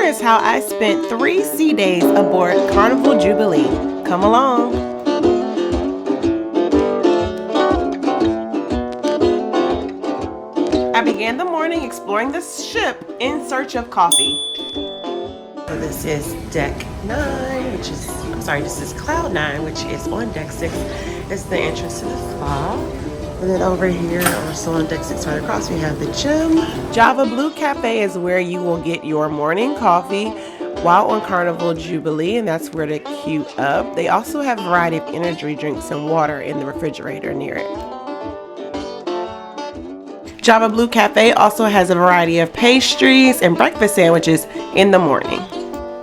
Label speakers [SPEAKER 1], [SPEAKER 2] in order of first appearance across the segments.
[SPEAKER 1] here is how I spent 3 sea days aboard Carnival Jubilee. Come along. I began the morning exploring the ship in search of coffee. So this is deck 9, which is, this is cloud 9, which is on deck 6. It's the entrance to the spa. And then over here, also on deck 6 right across, we have the gym. Java Blue Cafe is where you will get your morning coffee while on Carnival Jubilee, and that's where to queue up. They also have a variety of energy drinks and water in the refrigerator near it. Java Blue Cafe also has a variety of pastries and breakfast sandwiches in the morning.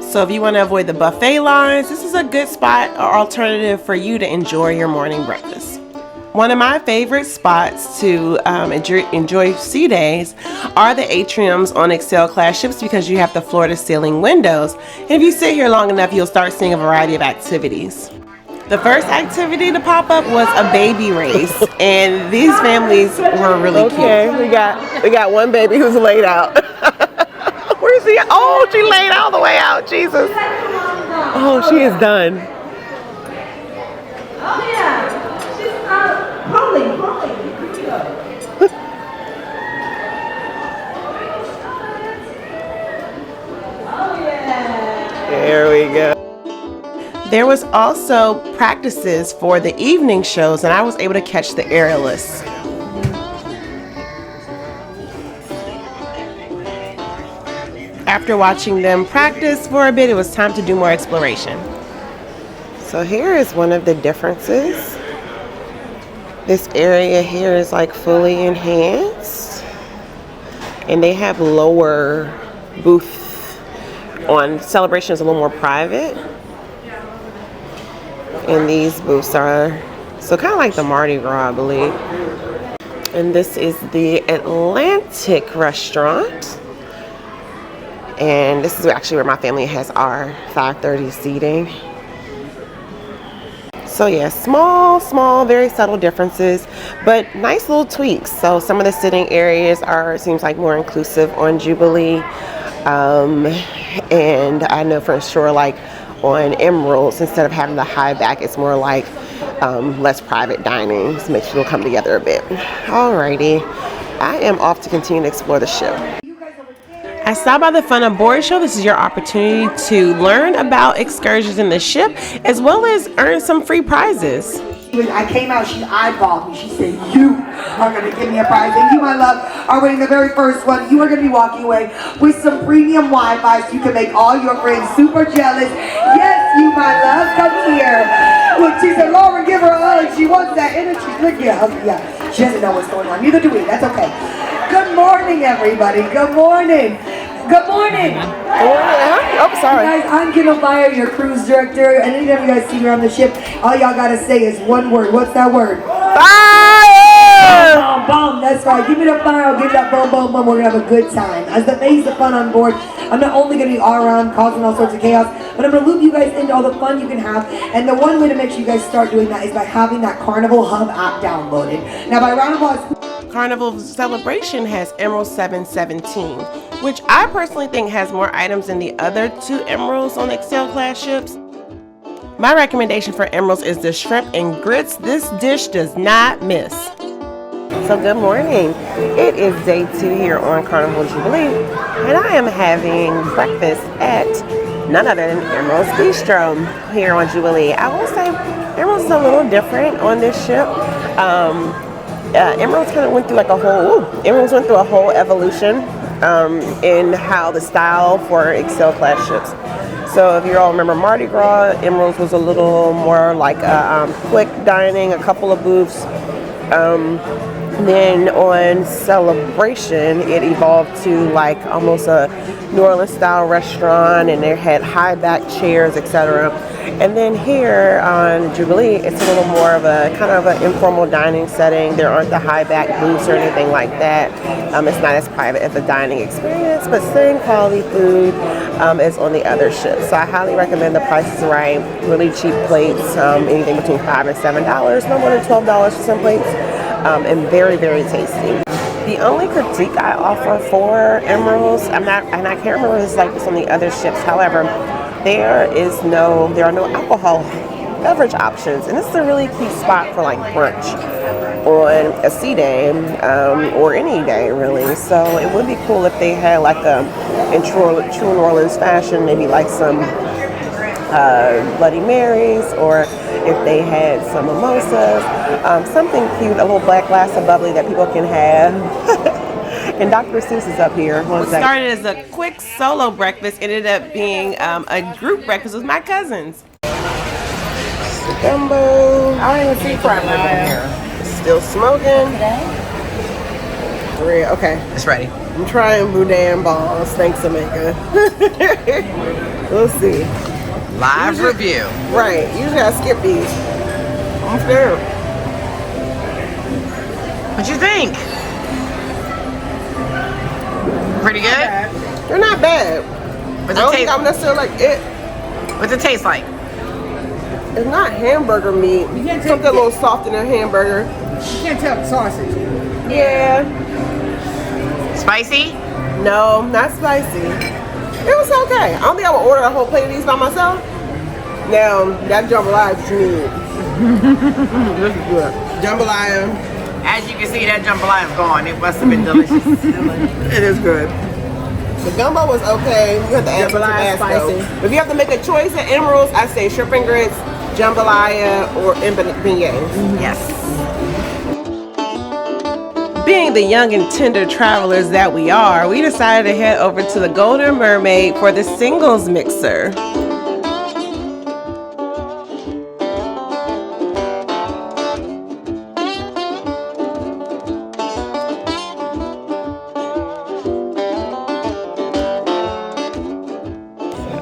[SPEAKER 1] So if you want to avoid the buffet lines, this is a good spot or alternative for you to enjoy your morning breakfast. One of my favorite spots to enjoy sea days are the atriums on Excel class ships because you have the floor to ceiling windows. And if you sit here long enough, you'll start seeing a variety of activities. The first activity to pop up was a baby race, and these families were really cute. Okay, we got one baby who's laid out. Where is he? Oh, she laid all the way out. Jesus. Oh, she is done.
[SPEAKER 2] Oh yeah. Polly.
[SPEAKER 1] There we go. There was also practices for the evening shows, and I was able to catch the aerialists. After watching them practice for a bit, it was time to do more exploration. So here is one of the differences. This area here is like fully enhanced, and they have lower booth on Celebration is a little more private, and these booths are so kind of like the Mardi Gras, I believe. And this is the Atlantic restaurant, and this is actually where my family has our 5:30 seating. So yeah, small, very subtle differences, but nice little tweaks. So some of the sitting areas are, it seems like, more inclusive on Jubilee. And I know for sure, like on Emerils, instead of having the high back, it's more like less private dining. So makes people come together a bit. Alrighty, I am off to continue to explore the ship. I stopped by the Fun on Board show. This is your opportunity to learn about excursions in the ship, as well as earn some free prizes.
[SPEAKER 3] When I came out, she eyeballed me. She said, "You are going to give me a prize, and you, my love, are winning the very first one. You are going to be walking away with some premium Wi-Fi so you can make all your friends super jealous. Yes, you, my love, come here." Look, she said, "Lauren, give her a hug. She wants that energy." Look, yeah. She doesn't know what's going on. Neither do we. That's okay. Good morning, everybody. Good morning. Good morning.
[SPEAKER 1] Oh, sorry.
[SPEAKER 3] Guys, I'm Kendall Fire, your cruise director, and anytime you guys see me on the ship, all y'all gotta say is one word. What's that word?
[SPEAKER 1] Fire!
[SPEAKER 3] Boom, boom. That's right. Give me the fire. I'll give you that boom, boom, boom. We're gonna have a good time. As the face of Fun on Board, I'm not only gonna be all around causing all sorts of chaos, but I'm gonna loop you guys into all the fun you can have. And the one way to make sure you guys start doing that is by having that Carnival Hub app downloaded. Now, by round of applause.
[SPEAKER 1] Carnival Celebration has Emeril 717, which I personally think has more items than the other 2 Emerils on Excel class ships. My recommendation for Emerils is the shrimp and grits. This dish does not miss. So good morning. It is day 2 here on Carnival Jubilee, and I am having breakfast at none other than Emeril's Bistro here on Jubilee. I will say Emeril's is a little different on this ship. Emerils kind of went through Emerils went through a whole evolution in how the style for Excel class ships. So if you all remember Mardi Gras, Emerils was a little more like quick dining, a couple of booths. Then on Celebration, it evolved to like almost a New Orleans style restaurant, and they had high back chairs, etc. And then here on Jubilee, it's a little more of a kind of an informal dining setting. There aren't the high back booths or anything like that. It's not as private as a dining experience, but same quality food as on the other ships. So I highly recommend the Price is Right. Really cheap plates, anything between $5 and $7, no more than $12 for some plates, and very, very tasty. The only critique I offer for Emerils, and I can't remember if it's like this on the other ships. However, there are no alcohol beverage options, and this is a really key spot for like brunch on a sea day or any day really. So it would be cool if they had like in true New Orleans fashion, maybe like some Bloody Marys, or if they had some mimosas, something cute, a little black glass of bubbly that people can have. And Dr. Seuss is up here. What started as a quick solo breakfast ended up being a group breakfast with my cousins. Gumbo.
[SPEAKER 4] I don't even see crab in here.
[SPEAKER 1] Still smoking. Okay.
[SPEAKER 4] It's ready.
[SPEAKER 1] I'm trying boudin balls. Thanks, Amika. We'll see.
[SPEAKER 4] Live review.
[SPEAKER 1] Right. Usually I skip these. I'm scared.
[SPEAKER 4] What you think? Pretty good?
[SPEAKER 1] They're not bad. I don't think I'm necessarily like it.
[SPEAKER 4] What's it taste like?
[SPEAKER 1] It's not hamburger meat. Something a little softer than hamburger.
[SPEAKER 5] You can't tell the sausage.
[SPEAKER 1] Yeah.
[SPEAKER 4] Spicy?
[SPEAKER 1] No, not spicy. It was okay. I don't think I would order a whole plate of these by myself. Now, that jambalaya is need. This is good. Jambalaya.
[SPEAKER 4] As you can see, that jambalaya is gone. It must have been delicious.
[SPEAKER 1] It is good. The gumbo was okay. You have to add some Tabasco. If you have to make a choice at Emerils, I say shrimp and grits, jambalaya, or beignets.
[SPEAKER 4] Yes.
[SPEAKER 1] Being the young and tender travelers that we are, we decided to head over to the Golden Mermaid for the singles mixer.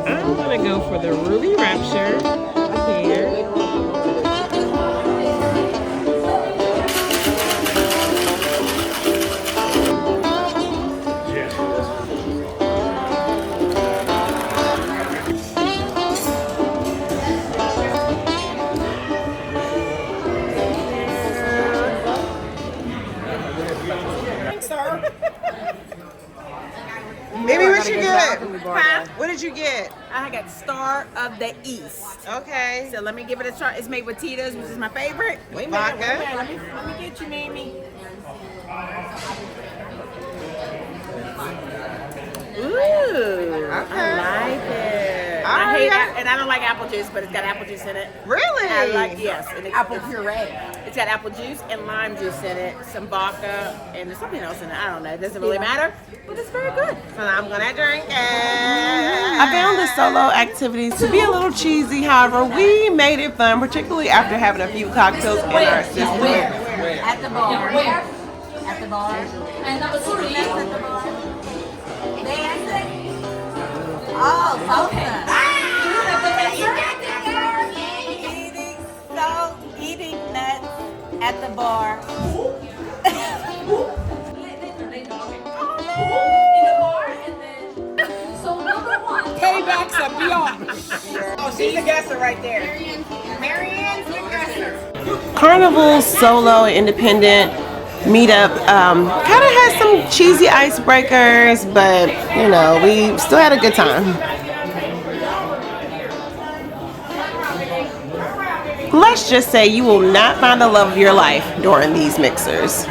[SPEAKER 1] I'm gonna go for the Ruby Rapture here. Baby, what you get?
[SPEAKER 6] Huh?
[SPEAKER 1] What did you get?
[SPEAKER 6] I got Star of the East.
[SPEAKER 1] Okay.
[SPEAKER 6] So let me give it a try. It's made with Tito's, which is my favorite.
[SPEAKER 1] Wait a minute.
[SPEAKER 6] Let me get you, Mimi.
[SPEAKER 1] Ooh.
[SPEAKER 6] I like it.
[SPEAKER 1] I
[SPEAKER 6] I hate
[SPEAKER 1] like
[SPEAKER 6] it, and I don't like apple juice, but it's got apple juice in it.
[SPEAKER 1] Really?
[SPEAKER 6] I like yes. And
[SPEAKER 5] Apple puree.
[SPEAKER 6] It's got apple juice and lime juice in it, some vodka, and there's something else in it. I don't know. It doesn't really matter, but it's very good.
[SPEAKER 1] So I'm gonna drink it. I found the solo activities to be a little cheesy. However, we made it fun, particularly after having a few cocktails in our system.
[SPEAKER 2] At the bar. Where? At the bar. And that was sweet. At the bar. Oh, okay.
[SPEAKER 6] Eating nuts at the bar.
[SPEAKER 2] Paybacks are beyond.
[SPEAKER 6] Oh, she's the guesser right there. Marianne's the guesser.
[SPEAKER 1] Carnival solo independent meetup kind of had some cheesy icebreakers, but you know, we still had a good time. Let's just say you will not find the love of your life during these mixers.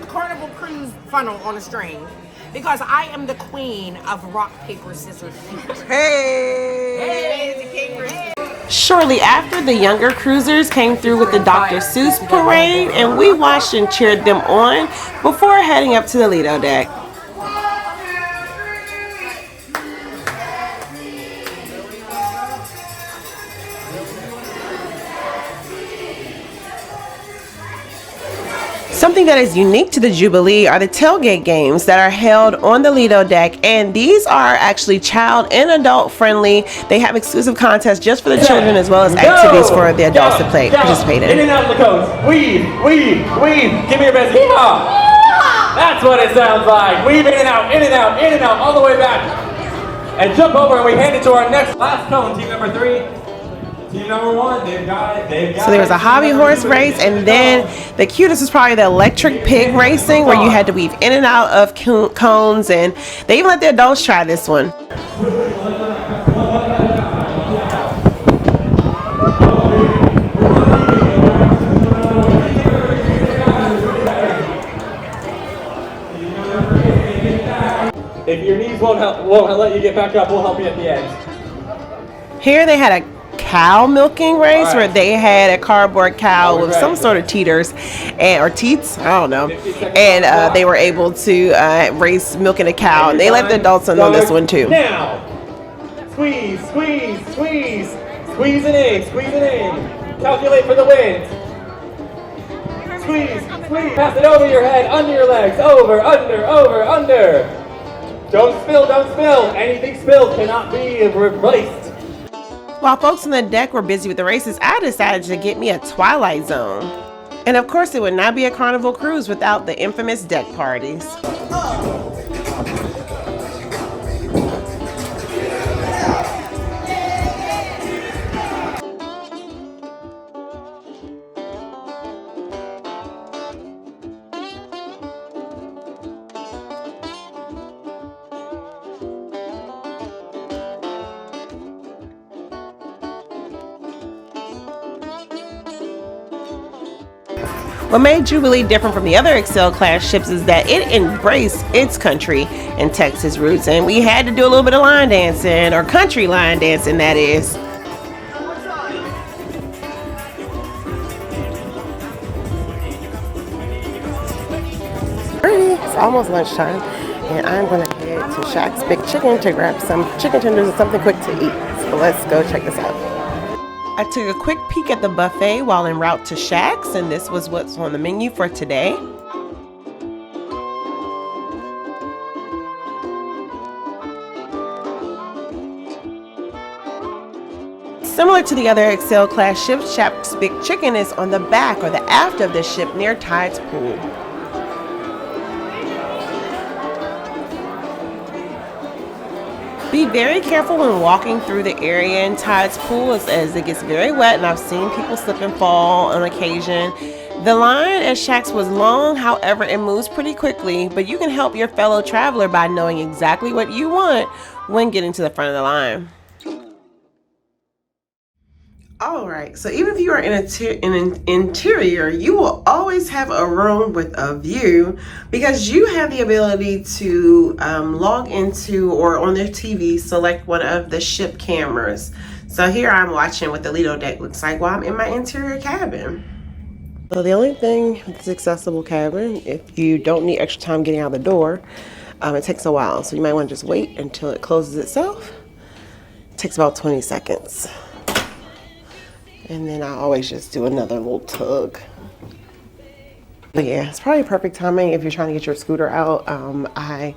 [SPEAKER 5] Carnival cruise funnel on a string. Because I am the queen of rock, paper, scissors, shoot.
[SPEAKER 1] Hey! Shortly after, the younger cruisers came through with the Dr. Seuss parade, and we watched and cheered them on before heading up to the Lido deck. Something that is unique to the Jubilee are the tailgate games that are held on the Lido deck, and these are actually child and adult friendly. They have exclusive contests just for the children as well as activities for the adults to participate in.
[SPEAKER 7] In and out of the coast. Weave, weave, weave. Give me your best. Yeehaw! That's what it sounds like. Weave in and out, in and out, in and out, all the way back. And jump over and we hand it to our next last cone, team number 3. Team number one, they've got it. They've got
[SPEAKER 1] So there was
[SPEAKER 7] it.
[SPEAKER 1] a hobby horse race, and then the cutest was probably the electric pig racing, where you had to weave in and out of cones, and they even let the adults try this one.
[SPEAKER 7] If your knees won't let you get back up, we'll help you at the end.
[SPEAKER 1] Here they had a cow milking race where they had a cardboard cow with some sort of teeters or teats, I don't know, and they were able to race milking a cow. And they let the adults in on this one too.
[SPEAKER 7] Now, squeeze, squeeze, squeeze, squeeze it in, squeeze it in. Calculate for the wind. Squeeze, squeeze. Pass it over your head, under your legs, over, under, over, under. Don't spill, don't spill. Anything spilled cannot be replaced.
[SPEAKER 1] While folks on the deck were busy with the races, I decided to get me a Twilight Zone. And of course, it would not be a Carnival cruise without the infamous deck parties. What made Jubilee different from the other Excel class ships is that it embraced its country and Texas roots, and we had to do a little bit of line dancing, or country line dancing, that is. It's almost lunchtime, and I'm going to head to Shaq's Big Chicken to grab some chicken tenders and something quick to eat. So let's go check this out. I took a quick peek at the buffet while en route to Shaq's, and this was what's on the menu for today. Similar to the other Excel class ships, Shaq's Big Chicken is on the back or the aft of the ship near Tide's pool. Be very careful when walking through the area in Tide's pool as it gets very wet, and I've seen people slip and fall on occasion. The line at Shaq's was long, however it moves pretty quickly, but you can help your fellow traveler by knowing exactly what you want when getting to the front of the line. Alright, so even if you are in an interior, you will always have a room with a view because you have the ability to log into, or on their TV, select one of the ship cameras. So here I'm watching what the Lido deck looks like while I'm in my interior cabin. So the only thing with this accessible cabin, if you don't need extra time getting out the door, it takes a while. So you might want to just wait until it closes itself. It takes about 20 seconds. And then I always just do another little tug. But yeah, it's probably perfect timing if you're trying to get your scooter out. I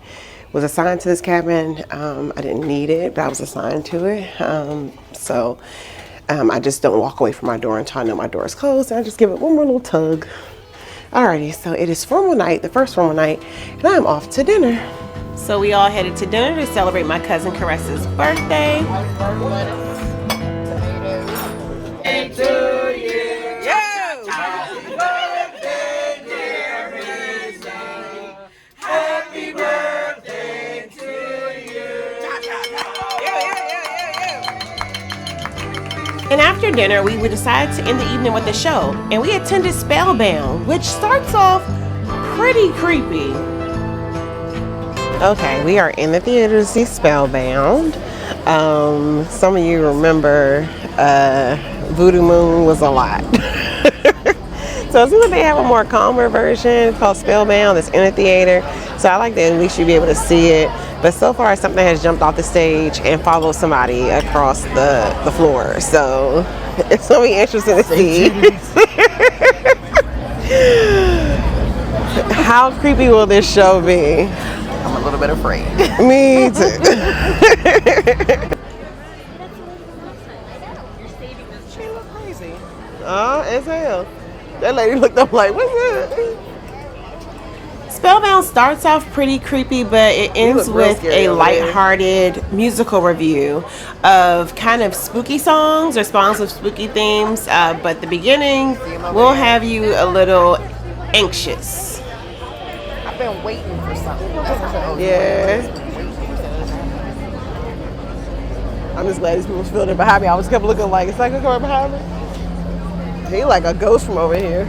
[SPEAKER 1] was assigned to this cabin. I didn't need it, but I was assigned to it. I just don't walk away from my door until I know my door is closed. I just give it one more little tug. Alrighty, so it is formal night, the first formal night, and I'm off to dinner. So we all headed to dinner to celebrate my cousin Caressa's birthday.
[SPEAKER 4] To you. Happy birthday, dear Reid. Happy birthday to you.
[SPEAKER 1] And after dinner, we decided to end the evening with a show, and we attended Spellbound, which starts off pretty creepy. Okay, we are in the theater to see Spellbound. Some of you remember Voodoo Moon was a lot. So it seems like they have a more calmer version called Spellbound that's in a theater. So I like that at least you'll be able to see it. But so far something has jumped off the stage and followed somebody across the floor. So it's going to be interesting to see. How creepy will this show be?
[SPEAKER 6] I'm a little bit afraid.
[SPEAKER 1] Me too.
[SPEAKER 6] She look crazy.
[SPEAKER 1] Oh, as hell. That lady looked up like, what's that? Spellbound starts off pretty creepy, but it ends
[SPEAKER 6] look real
[SPEAKER 1] with
[SPEAKER 6] scary
[SPEAKER 1] a
[SPEAKER 6] over there.
[SPEAKER 1] lighthearted musical review of kind of spooky songs or songs with spooky themes. But the beginning will have you a little anxious.
[SPEAKER 5] I've been waiting for something.
[SPEAKER 6] Yeah. I'm just glad these people filled it behind me. I was kept looking like, it's like a car behind me. He like a ghost from over here.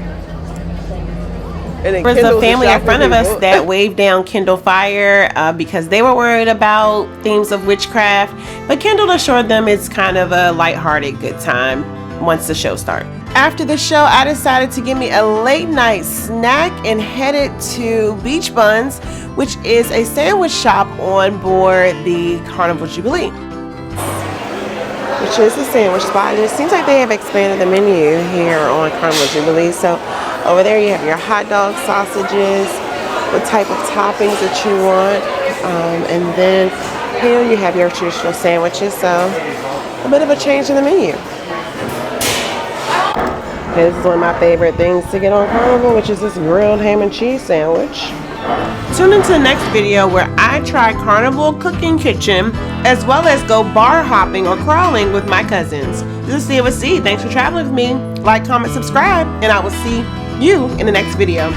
[SPEAKER 6] And then
[SPEAKER 1] There was a
[SPEAKER 6] Kendall's
[SPEAKER 1] family in
[SPEAKER 6] shocking
[SPEAKER 1] front of us
[SPEAKER 6] people.
[SPEAKER 1] that waved down Kindle Fire because they were worried about themes of witchcraft. But Kendall assured them it's kind of a lighthearted good time once the show starts. After the show, I decided to get me a late night snack and headed to Beach Buns, which is a sandwich shop on board the Carnival Jubilee, which is the sandwich spot. And it seems like they have expanded the menu here on Carnival Jubilee. So over there you have your hot dog, sausages, what type of toppings that you want. And then here you have your traditional sandwiches. So a bit of a change in the menu. Okay, this is one of my favorite things to get on Carnival, which is this grilled ham and cheese sandwich. Tune into the next video where I try Carnival Cooking Kitchen, as well as go bar hopping or crawling with my cousins. This is COC. Thanks for traveling with me. Like, comment, subscribe, and I will see you in the next video.